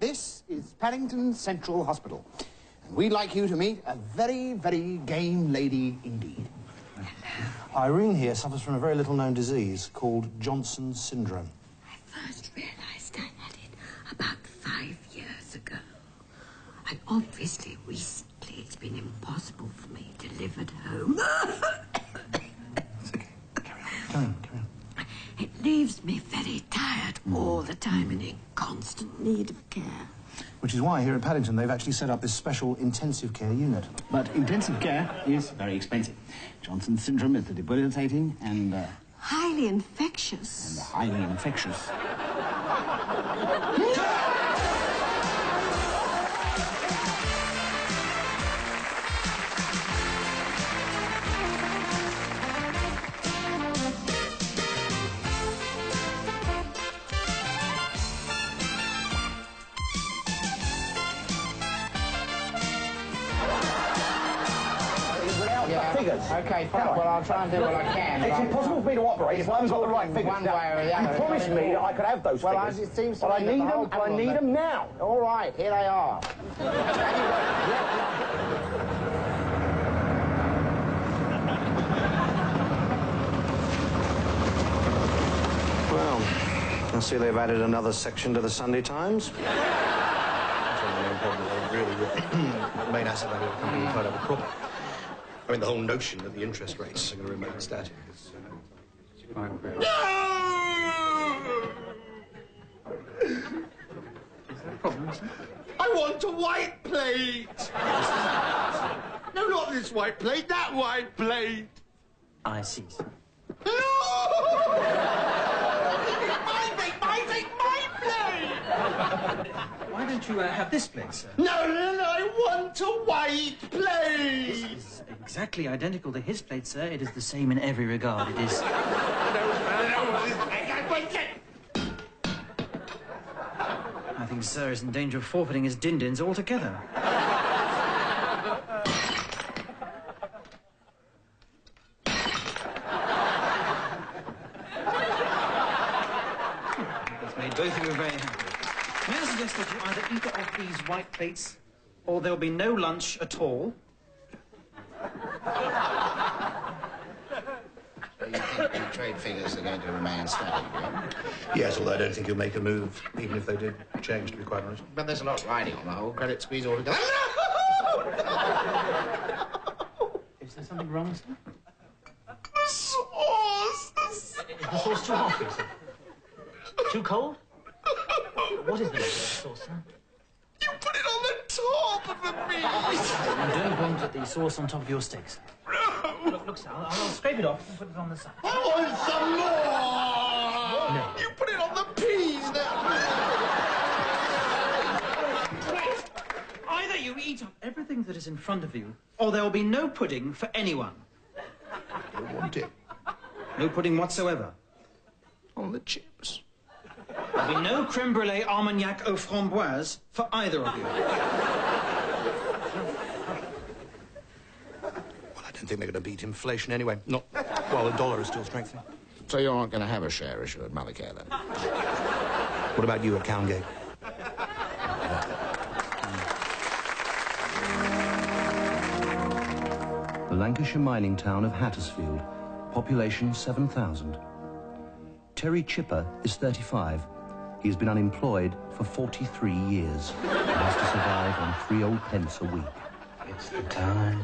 This is Paddington Central Hospital. And we'd like you to meet a very, very game lady indeed. Irene here suffers from a very little-known disease called Johnson's syndrome. I first realised I had it about 5 years ago. And obviously, recently, it's been impossible for me to live at home. It's okay. Carry on. It leaves me very tired all the time and in constant need of care. Which is why here at Paddington they've actually set up this special intensive care unit. But intensive care is very expensive. Johnson's syndrome is debilitating and... highly infectious. And highly infectious. Figures. Okay, fine. Well, I'll try and do what I can. It's impossible for me to operate if I haven't got the right figures. One way or the other. You promised me that I could have those figures. Well, as it seems to but me I need them. I need them now. All right, here they are. Well, I see they've added another section to the Sunday Times. That's one of the main problems. Really, the main asset value of the company is quite over crop. I mean, the whole notion that the interest rates are going to remain static is... I want a white plate! No, not this white plate, that white plate! I see. No! My plate! Why don't you have this plate, sir? No, I want a white plate! It's exactly identical to his plate, sir. It is the same in every regard. It is... I think sir is in danger of forfeiting his din-dins altogether. That's made both of you very happy. May I suggest that you either eat off these white plates, or there'll be no lunch at all? So you think the trade figures are going to remain static, yeah? Yes, although I don't think you'll make a move, even if they did change, to be quite honest. But there's a lot riding on the whole credit squeeze altogether. Is there something wrong, sir? The sauce! Is the sauce too hot, sir? Too cold? What is the sauce, sir? You put it on the top of the meat! You don't want the sauce on top of your steak, sir. Look, sir, I'll scrape it off and put it on the side. I want some more! No. You put it on the peas now! Right. Either you eat up everything that is in front of you, or there will be no pudding for anyone. I don't want it. No pudding whatsoever. On the chips. There'll be no creme brulee armagnac aux framboises for either of you. Well, I don't think they're going to beat inflation anyway. Not while the dollar is still strengthening. So you're not going to have a share issue at Mothercare, then? What about you at Cowngate? The Lancashire mining town of Hattersfield, population 7,000. Terry Chipper is 35. He has been unemployed for 43 years. He has to survive on 3 old pence a week. It's the time.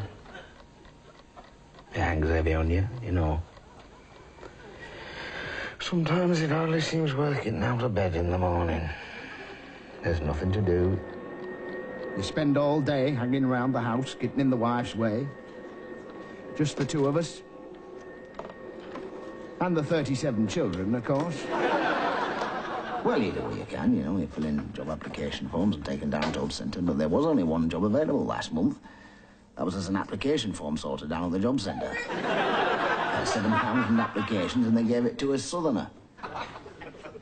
It hangs heavy on you, you know. Sometimes it hardly seems worth getting out of bed in the morning. There's nothing to do. You spend all day hanging around the house, getting in the wife's way. Just the two of us. And the 37 children, of course. Well, you do what you can, you know. You fill in job application forms and take them down to job centre. But there was only one job available last month. That was as an application form sorted down at the job centre. £7 applications, and they gave it to a southerner.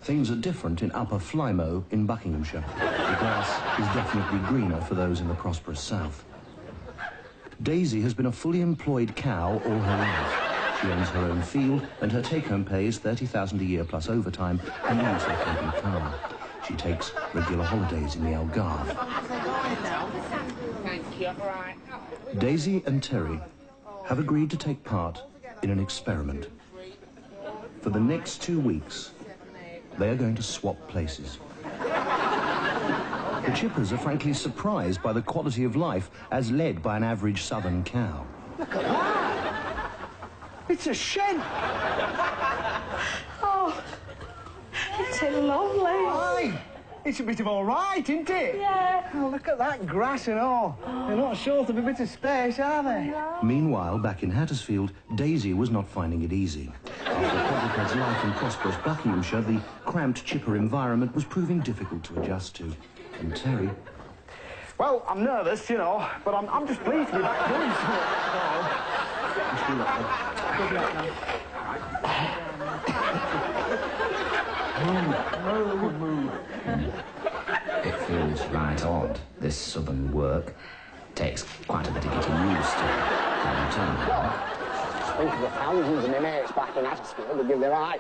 Things are different in Upper Flymo in Buckinghamshire. The grass is definitely greener for those in the prosperous south. Daisy has been a fully employed cow all her life. She owns her own field, and her take-home pay is £30,000 a year plus overtime and use her company car. She she takes regular holidays in the Algarve. Thank you. Right. Daisy and Terry have agreed to take part in an experiment. For the next 2 weeks, they are going to swap places. The Chippers are frankly surprised by the quality of life as led by an average southern cow. Look at that! It's a shed! Oh, it's so lovely. Aye! It's a bit of all right, isn't it? Yeah. Oh, look at that grass and all. They're not short of a bit of space, are they? Meanwhile, back in Hattersfield, Daisy was not finding it easy. After Quadruped's life in prosperous Buckinghamshire, the cramped Chipper environment was proving difficult to adjust to. And Terry... Well, I'm nervous, you know, but I'm just pleased to be back doing something. Good luck, love. It feels right odd, this southern work. Takes quite a bit of getting used to. Think of the thousands of my mates back in Hattersfield would give their eye.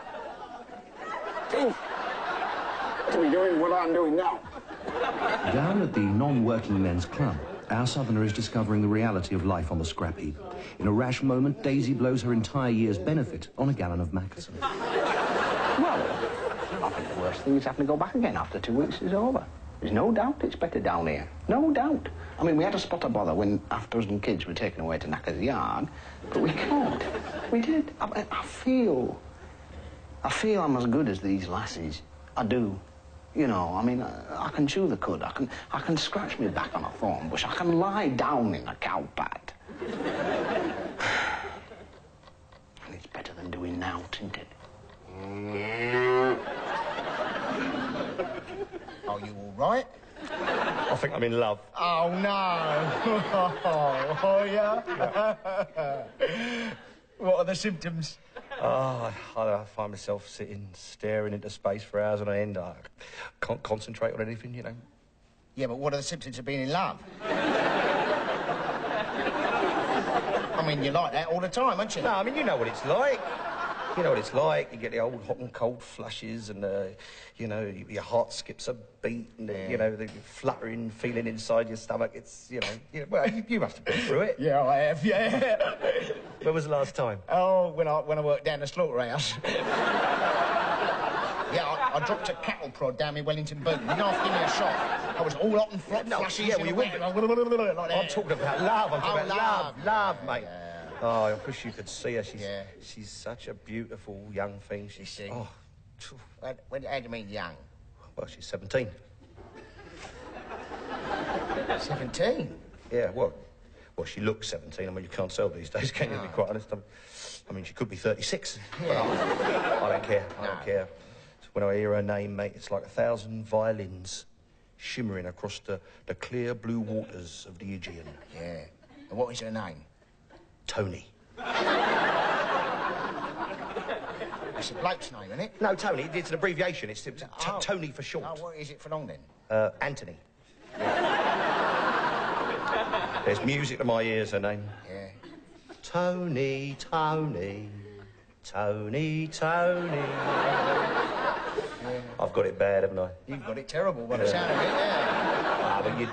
Think to be doing what I'm doing now. Down at the non-working men's club, our southerner is discovering the reality of life on the scrap heap. In a rash moment, Daisy blows her entire year's benefit on a gallon of Mackerson. Well, I think the worst thing is having to go back again after 2 weeks is over. There's no doubt it's better down here. No doubt. I mean, we had a spot of bother when after us and kids were taken away to Knacker's yard, but we can't. We did. I feel I'm as good as these lassies. I do. You know, I mean, I can chew the cud. I can scratch me back on a thorn bush. I can lie down in a cow pad. And it's better than doing naught, isn't it? Are you all right? I think I'm in love. Oh, no. Oh, yeah? What are the symptoms? Oh, I find myself sitting, staring into space for hours on end. I can't concentrate on anything, you know. Yeah, but what are the symptoms of being in love? I mean, you're like that all the time, aren't you? No, I mean, you know what it's like. You know what it's like. You get the old hot and cold flushes and, you know, your heart skips a beat and, you know, the fluttering feeling inside your stomach. It's, you know, well, you must have been through it. Yeah, I have, yeah. When was the last time? Oh, when I worked down the slaughterhouse. Yeah, I dropped a cattle prod down my Wellington boot. You know, give me a shot. I was all hot and flushy. Yeah, well, you wouldn't. Like I'm talking about love. I'm talking about love, mate. Yeah. Oh, I wish you could see her. She's such a beautiful young thing. She's... Oh. How do you mean young? Well, she's 17. 17? Yeah, well, she looks 17. I mean, you can't tell these days, can you, to be quite honest? I mean, she could be 36. Yeah. But I don't care. I don't care. When I hear her name, mate, it's like 1,000 violins shimmering across the clear blue waters of the Aegean. Yeah. And what is her name? Tony. It's a bloke's name, isn't it? No, Tony. It's an abbreviation. It's Tony for short. Oh, what is it for long, then? Anthony. There's music to my ears, her name. Yeah. Tony, Tony, Tony, Tony. I've got it bad, haven't I? You've got it terrible by the sound of it,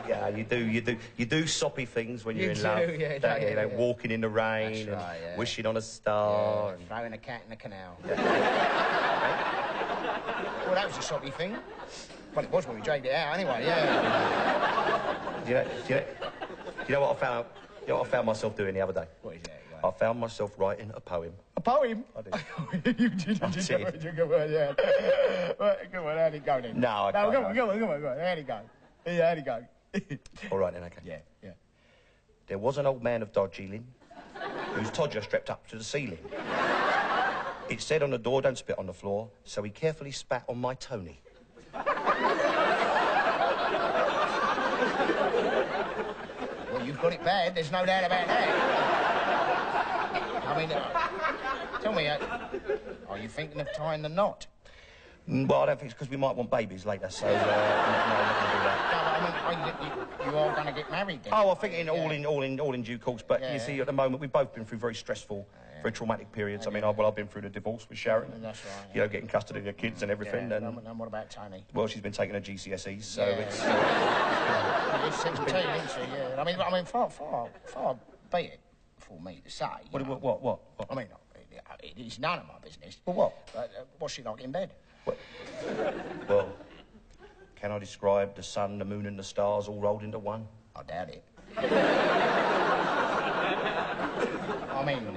yeah. But you do soppy things when you're in love. Yeah, Don't you? You know, walking in the rain and wishing on a star. Yeah, throwing a cat in the canal. Well, that was a soppy thing. Well, it was when we dragged it out, anyway. Yeah. Do you know what I found? You know what I found myself doing the other day? What is that? I found myself writing a poem. A poem? I did. You did. I did. Come on, yeah. Come on, how'd it go then? No, I can't. Come on. How'd it go? Yeah, how'd it go? All right, then, okay. Yeah. There was an old man of Darjeeling whose todger strapped up to the ceiling. It said on the door, don't spit on the floor, so he carefully spat on my Tony. Well, you've got it bad, there's no doubt about that. I mean, tell me, are you thinking of tying the knot? Well, I don't think it's because we might want babies later, so no, I'm not going to do that. No, I mean, you are going to get married then? Oh, I think all in due course, but you see, at the moment, we've both been through very stressful very traumatic periods. I mean, I've been through the divorce with Sharon. That's right. You know, getting custody of your kids and everything. Yeah, and what about Tony? well, she's been taking her GCSEs, so Yeah. it's... She's 17, isn't she? Yeah. I mean, far be it for me to say. What? I mean, it is none of my business. Well, what? But what's she like in bed? Well, can I describe the sun, the moon and the stars all rolled into one? I doubt it. I mean,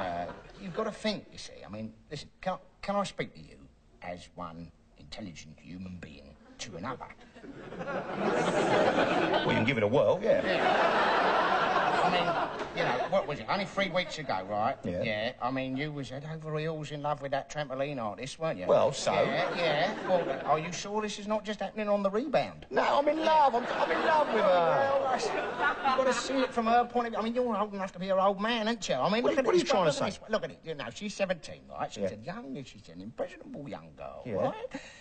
you've got to think, you see. I mean, listen, can I speak to you as one intelligent human being to another? Well, you can give it a whirl, yeah. I mean, you know, what was it? Only 3 weeks ago, right? Yeah. Yeah. I mean, you was head over heels in love with that trampoline artist, weren't you? Well, so? Yeah. Well, are you sure this is not just happening on the rebound? No, I'm in love. I'm in love with her. Well, you've got to see it from her point of view. I mean, you're old enough to be her old man, aren't you? I mean, What are you trying to say? Look at it. You know, she's 17, right? She's she's an impressionable young girl, right?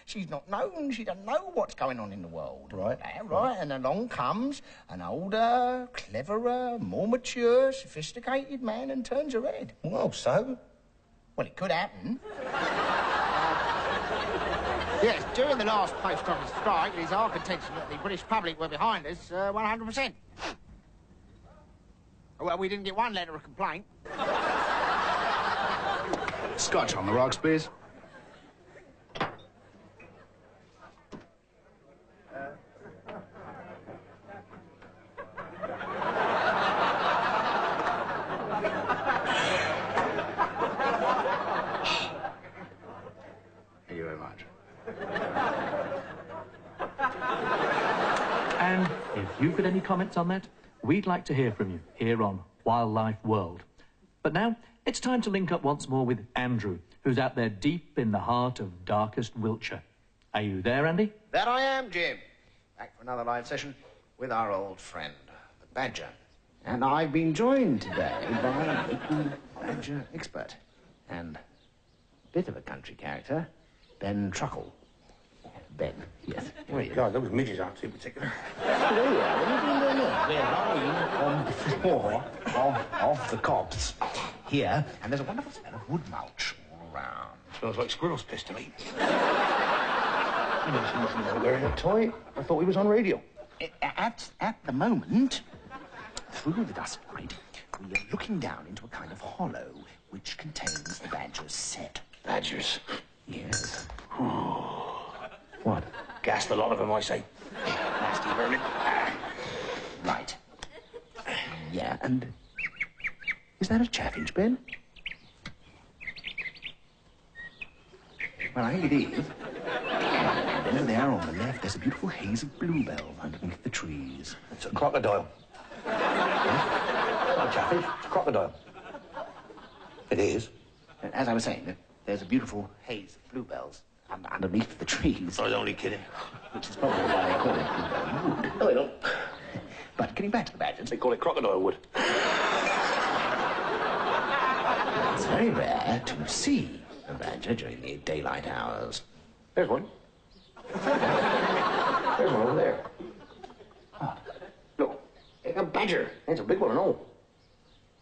She's not known. She doesn't know what's going on in the world. Right. Right. And along comes an older, cleverer, more mature, sophisticated man and turns her head. Well, so? Well, it could happen. Yes, during the last post-office strike, it is our contention that the British public were behind us 100%. Well, we didn't get one letter of complaint. Scotch on the rocks, please. Thank you very much. And if you've got any comments on that, we'd like to hear from you here on Wildlife World. But now, it's time to link up once more with Andrew, who's out there deep in the heart of darkest Wiltshire. Are you there, Andy? That I am, Jim. Back for another live session with our old friend, the Badger. And I've been joined today by a local badger expert and a bit of a country character, Ben Truckle. Ben, yes. Oh, God, those midgets aren't too particular. There you are. What are you doing down there? We're lying on the floor of the copse here, and there's a wonderful smell of wood mulch all around. Smells like squirrel's piss to me. Wearing a toy? I thought we was on radio. At the moment, through the dust mite, we are looking down into a kind of hollow which contains the badger's set. Badgers? Yes. What? Gassed a lot of them, I say. Nasty vermin. Right. Yeah, and... is that a chaffinch, Ben? Well, I think it is. And then there on the left, there's a beautiful haze of bluebells underneath the trees. It's a crocodile. Not a chaffinch, it's a crocodile. It is. And as I was saying, there's a beautiful haze of bluebells underneath the trees. I was only kidding. Which is probably why they call it bluebell wood. No, they don't. But getting back to the badgers... They call it crocodile wood. It's very rare to see a badger during the daylight hours. There's one. There's one over there. What? Look, a badger. That's a big one and all.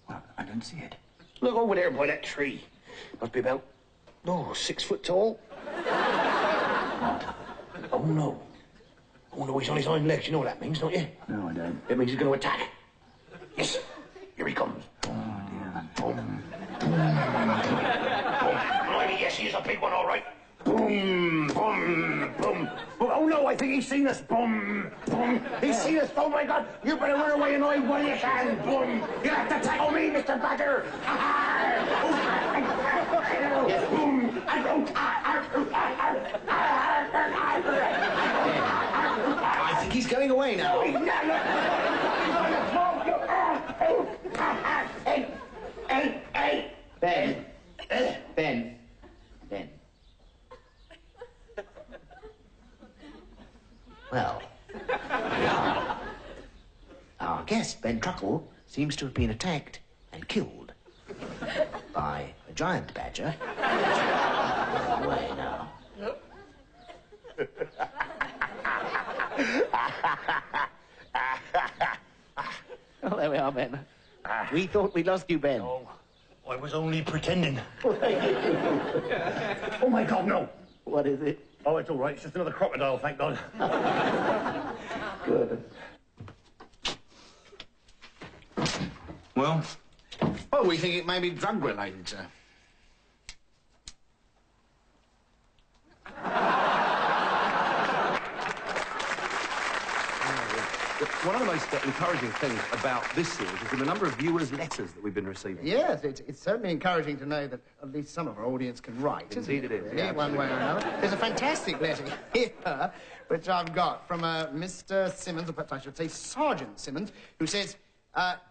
Well, I don't see it. Look over there by that tree. Must be about, 6 foot tall. What? Oh, no. Oh, no, he's on his hind legs. You know what that means, don't you? No, I don't. It means he's going to attack. Yes. Here he comes. Oh, dear. Boom. Boom. Oh, yes, he's a big one, all right. Boom, boom, boom. Oh, no, I think he's seen us. Boom, boom. He's seen us. Oh, my God. You better run away and hide while you can. Boom. You have to tackle me, Mr. Badger. Boom. I think he's going away now. Ben. Ben. Ben. Well, our guest, Ben Truckle, seems to have been attacked and killed by a giant badger. Away now. Well, there we are, Ben. We thought we'd lost you, Ben. Oh, I was only pretending. Oh, my God, no. What is it? Oh, it's all right. It's just another crocodile, thank God. Good. Well, we think it may be drug-related, sir. One of the most encouraging things about this series has been the number of viewers' letters that we've been receiving. Yes, it's certainly encouraging to know that at least some of our audience can write. Indeed it is. Really, one way or another. There's a fantastic letter here, which I've got from Mr. Simmons, or perhaps I should say Sergeant Simmons, who says,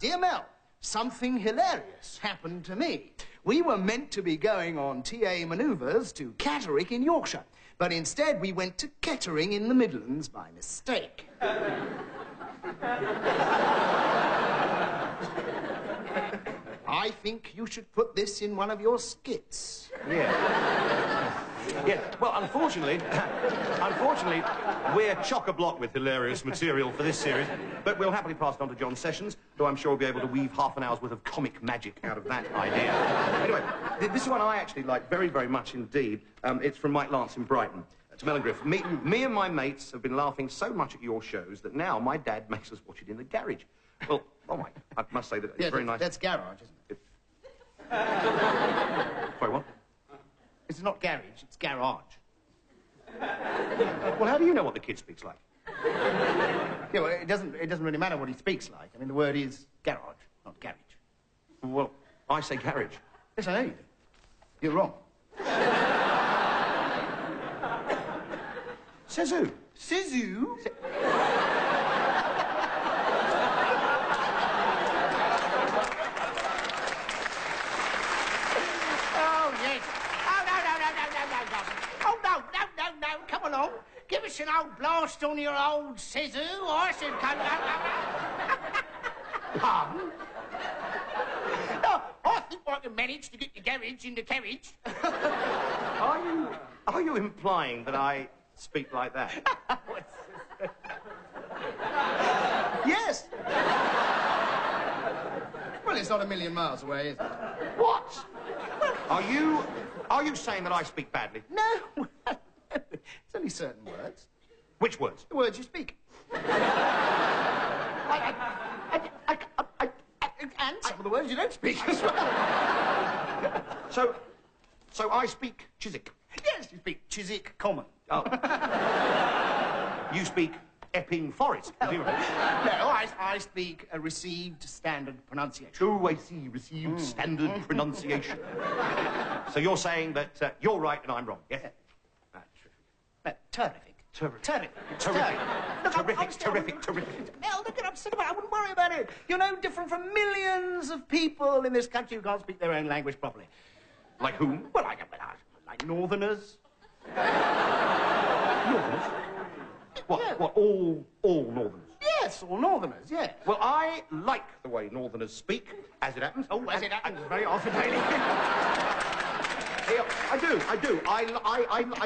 Dear Mel, something hilarious happened to me. We were meant to be going on TA manoeuvres to Catterick in Yorkshire, but instead we went to Kettering in the Midlands by mistake. I think you should put this in one of your skits. Yeah. Yeah, well, unfortunately, we're chock-a-block with hilarious material for this series, but we'll happily pass it on to John Sessions, who I'm sure will be able to weave half an hour's worth of comic magic out of that idea. Anyway, this one I actually like very, very much indeed. It's from Mike Lance in Brighton. To Mel and Griff. Me and my mates have been laughing so much at your shows that now my dad makes us watch it in the garage. Well, oh, Mike, I must say that it's very nice. That's garage, isn't it? Sorry, what? It's not garage, it's garage. Well, how do you know what the kid speaks like? Yeah, well, it doesn't really matter what he speaks like. I mean, the word is garage, not garage. Well, I say garage. Yes, I know you do. You're wrong. Says who? Says who? Oh, yes. Oh, no. Come along. Give us an old blast on your old says who. I said come. Pardon? No, I think I can manage to get the garage in the carriage. Are you implying that I speak like that? Yes. Well, it's not a million miles away, is it? What? Are you saying that I speak badly? No. It's only certain words. Which words? The words you speak. And some of the words you don't speak as well. So I speak Chiswick. Yes, you speak Chiswick Common. Oh. You speak Epping Forest. No, I speak a received standard pronunciation. Oh, I see. Received standard pronunciation. So you're saying that you're right and I'm wrong, yes? Terrific. Terrific. Mel, don't get upset about it. I wouldn't worry about it. You're no different from millions of people in this country who can't speak their own language properly. Like whom? Well, like Northerners. Northerners? What? Yeah. What? All Northerners? Yes, all Northerners, yeah. Well, I like the way Northerners speak, as it happens. Oh, as it happens, very often, really. I do. I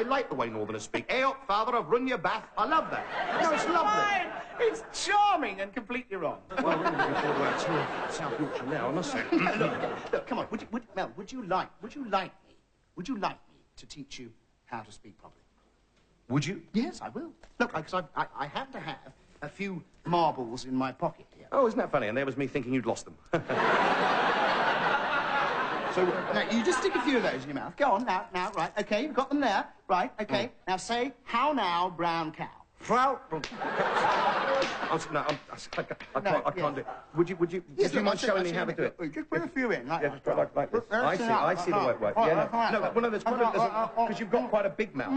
like the way Northerners speak. Father, I've run your bath. I love that. No, it's lovely. Fine. It's charming and completely wrong. Well, we're looking forward to our tour of South Yorkshire now, I must say. Look, come on. Mel, would you like me to teach you how to speak properly? Would you? Yes, I will. Look, because I have to have a few marbles in my pocket here. Oh, isn't that funny? And there was me thinking you'd lost them. So, now, you just stick a few of those in your mouth. Go on, now, right. Okay, you've got them there. Right, okay. Now say, how now, brown cow. I can't do it. Would you mind showing me how to do it? Just put a few in, like just like this. I see the way, right. Yeah, no, well, no, because you've got quite a big mouth.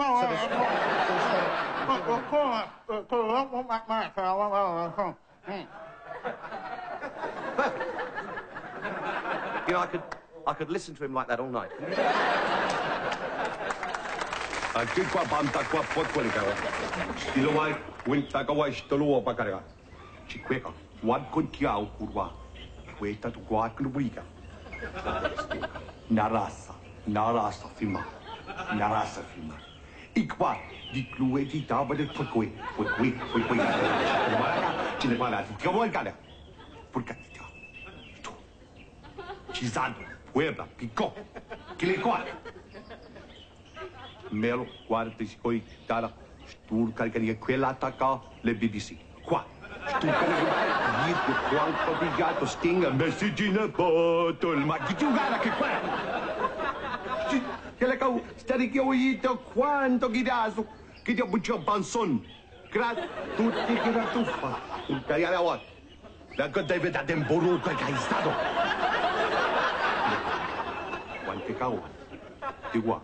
Perfect. You know, I could listen to him like that all night. Puebla, Pico, Quilicua. Melo, guarda, coi, tara, stur, caricaria, quella attacca, le BBC. Qua. Stur, caricaria, yito, quanto di gatto, stinga, messaggi in a bottle, ma chi giugara che qua? Che le cau, stari che ho yito, quanto ghidaso, che ti ho buccio banson. Tutti che la tuffa. Un cariare a what? La che deve da temporu che hai stato. Quante cau? Di qua.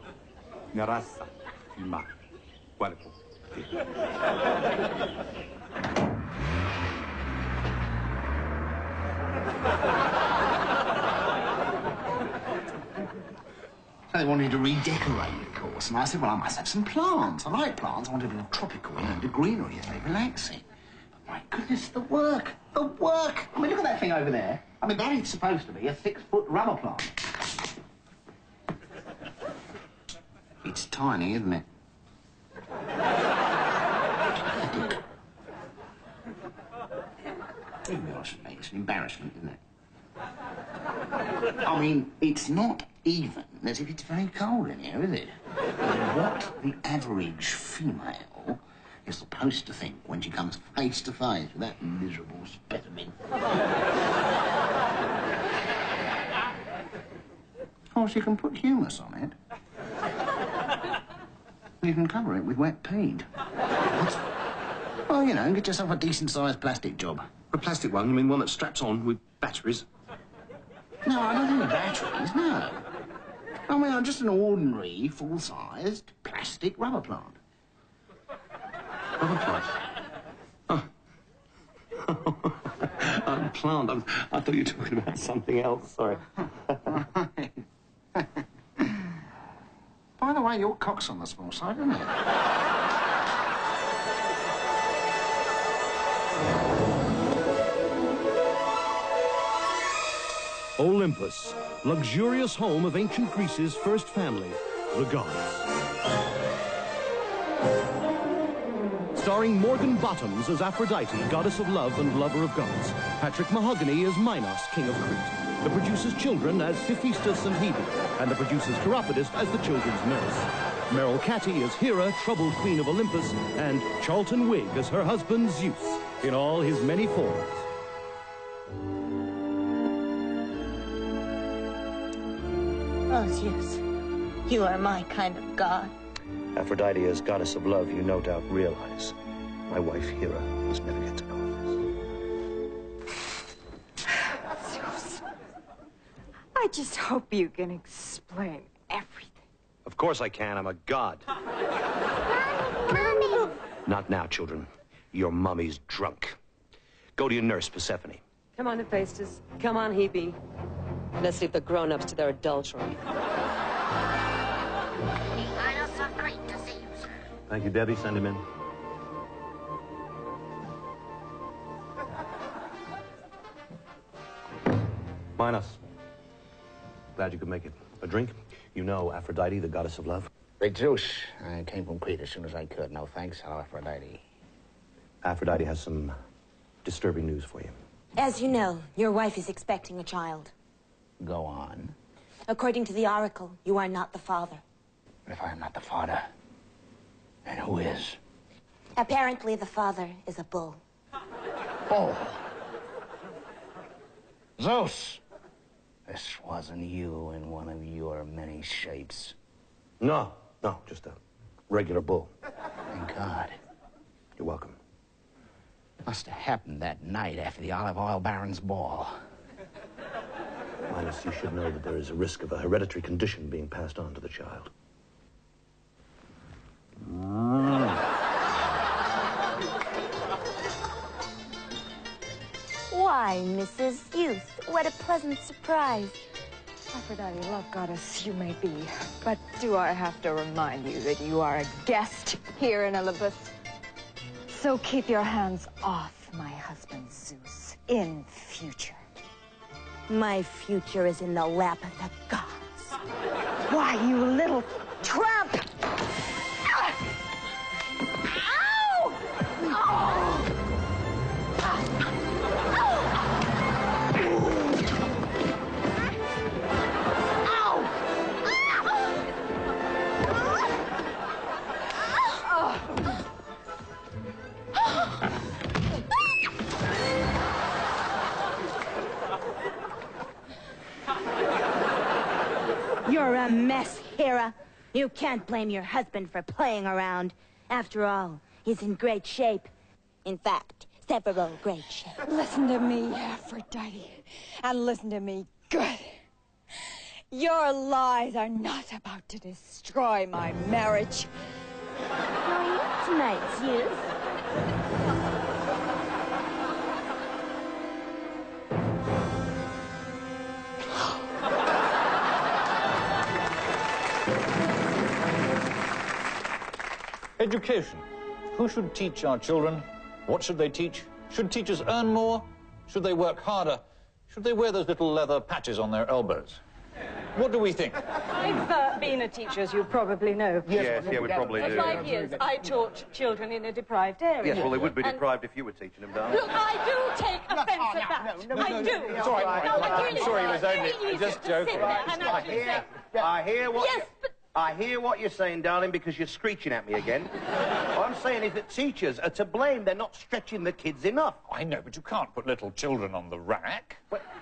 Una razza. Filma. Qualco. They wanted to redecorate, of course, and I said, well, I must have some plants. I like plants. I wanted a bit of tropical and the greenery is very relaxing. But my goodness, the work. The work. I mean, look at that thing over there. I mean, that is supposed to be a 6-foot rubber plant. It's tiny, isn't it? It's an embarrassment, isn't it? I mean, it's not even as if it's very cold in here, is it? What the average female is supposed to think when she comes face to face with that miserable specimen. Oh, she can put humus on it. You can cover it with wet paint. Well, you know, get yourself a decent-sized plastic job. A plastic one? You mean one that straps on with batteries? No, I don't think batteries, no. I mean, I'm just an ordinary, full-sized plastic rubber plant. Rubber plant? Oh. Plant. I thought you were talking about something else, sorry. By the way, your cock's on the small side, isn't it? Olympus, luxurious home of ancient Greece's first family, the gods. Starring Morgan Bottoms as Aphrodite, goddess of love and lover of gods. Patrick Mahogany as Minos, king of Crete. The producer's children as Hephaestus and Hebe, and the producer's chiropodist as the children's nurse. Meryl Catty as Hera, troubled queen of Olympus, and Charlton Wigg as her husband Zeus, in all his many forms. Oh, Zeus, you are my kind of god. Aphrodite, as goddess of love, you no doubt realize my wife Hera must never get to know this. Zeus, I just hope you can explain everything. Of course I can. I'm a god. Mommy! Not now, children. Your mummy's drunk. Go to your nurse, Persephone. Come on, Hephaestus. Come on, Hebe. Let's leave the grown-ups to their adultery. Thank you, Debbie. Send him in. Minos. Glad you could make it. A drink? You know Aphrodite, the goddess of love? Great Zeus. I came from Crete as soon as I could. No thanks. Hello, Aphrodite. Aphrodite has some disturbing news for you. As you know, your wife is expecting a child. Go on. According to the oracle, you are not the father. If I am not the father, then who is? Apparently, the father is a bull. Oh. Zeus! This wasn't you in one of your many shapes. No, just a regular bull. Thank God. You're welcome. Must have happened that night after the olive oil baron's ball. Minos, you should know that there is a risk of a hereditary condition being passed on to the child. Why, Mrs. Youth, what a pleasant surprise. Aphrodite, love goddess you may be, but do I have to remind you that you are a guest here in Olympus? So keep your hands off my husband Zeus in future. My future is in the lap of the gods. Why, you little tramp! Ow! Oh! a mess, Hera. You can't blame your husband for playing around. After all, he's in great shape. In fact, several great shape. Listen to me, Aphrodite. And listen to me good. Your lies are not about to destroy my marriage. Now, tonight's youth. Education. Who should teach our children? What should they teach? Should teachers earn more? Should they work harder? Should they wear those little leather patches on their elbows? What do we think? I've been a teacher, as you probably know. Yes, yeah, we probably do. For 5 years, I taught children in a deprived area. Yes, well, they would be deprived if you were teaching them, darling. Look, I do take offence at that. I do. It's all right. No, but really, I'm sure he was very only easy just to joking. sit there and actually say, I hear what you're saying, darling, because you're screeching at me again. What I'm saying is that teachers are to blame. They're not stretching the kids enough. I know, but you can't put little children on the rack.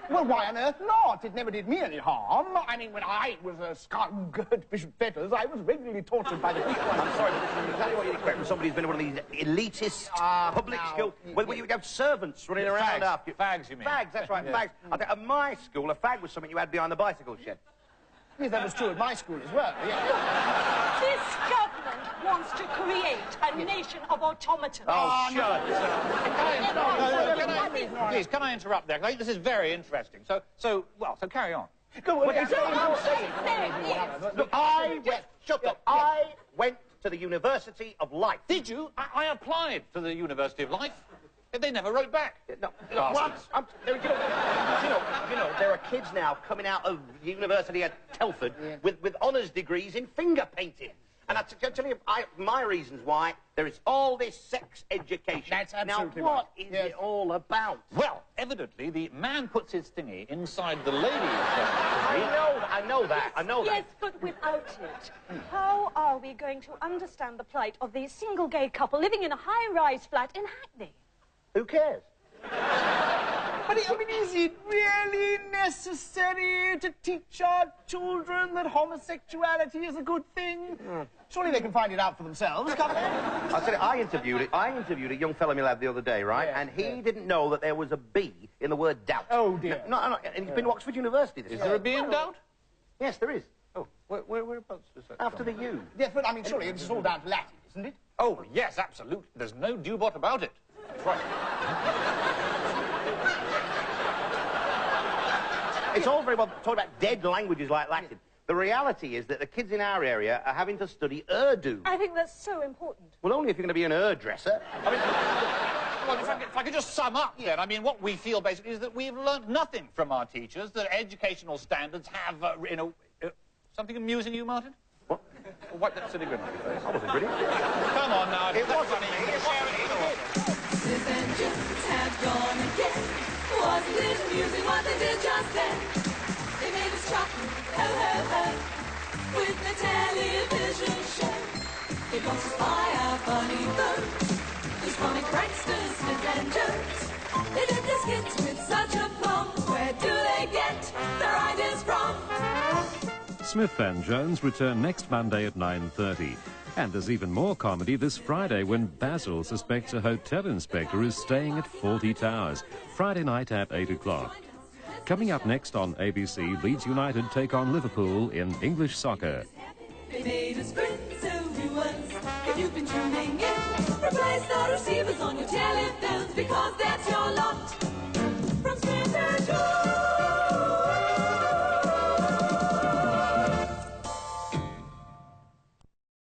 Well, why on earth not? It never did me any harm. I mean, when I was a skunk at Bishop Fetters, I was regularly tortured by the people. I'm sorry, but this is exactly what you'd expect from somebody who's been in one of these elitist public schools. Well, you have servants running around after you. Fags, you mean? Fags, that's right, fags. I think at my school, a fag was something you had behind the bicycle shed. Yes, that was true at my school as well. this government wants to create a nation of automatons. Oh, shut up. Please, can I interrupt there? 'Cause I think this is very interesting. So carry on. Go on. Look, shut up. I went to the University of Life. Did you? I applied to the University of Life. They never wrote back. No, you know, there are kids now coming out of university at Telford with honours degrees in finger painting. And I tell you, my reasons why there is all this sex education. That's absolutely now, what is it all about? Well, evidently, the man puts his thingy inside the lady's. I know that. Yes, but without it, how are we going to understand the plight of the single gay couple living in a high-rise flat in Hackney? Who cares? But, I mean, is it really necessary to teach our children that homosexuality is a good thing? Surely they can find it out for themselves, can't they? I said I interviewed a young fellow in my lab the other day, right? And he didn't know that there was a B in the word doubt. Oh, dear. No, and he's been to Oxford University. Is there a B in doubt? Yes, there is. Oh, whereabouts is that? After the U. Yes, but, I mean, surely it's all down to Latin, isn't it? Oh, yes, absolutely. There's no dubot about it. That's right. It's all very well talking about dead languages like Latin. The reality is that the kids in our area are having to study Urdu. I think that's so important. Well, only if you're going to be an hairdresser. I mean, well, if I could just sum up then, I mean, what we feel basically is that we've learnt nothing from our teachers, that educational standards have, something amusing you, Martin? What? Well, wipe that silly grin off your face. I wasn't gritty. Come on now. It wasn't me. Smith and Jones have gone again. Wasn't it amusing what they did just then? They made us chuckle, ho, ho, ho, with the television show. It wants to spy our funny bones. These comic pranksters, Smith and Jones. They did their skits with such aplomb. Where do they get their ideas from? Smith and Jones return next Monday at 9:30. And there's even more comedy this Friday when Basil suspects a hotel inspector is staying at 40 Towers. Friday night at 8 o'clock. Coming up next on ABC, Leeds United take on Liverpool in English soccer. They made us grin, so do us. If you've been tuning in, replace the receivers on your telephones because that's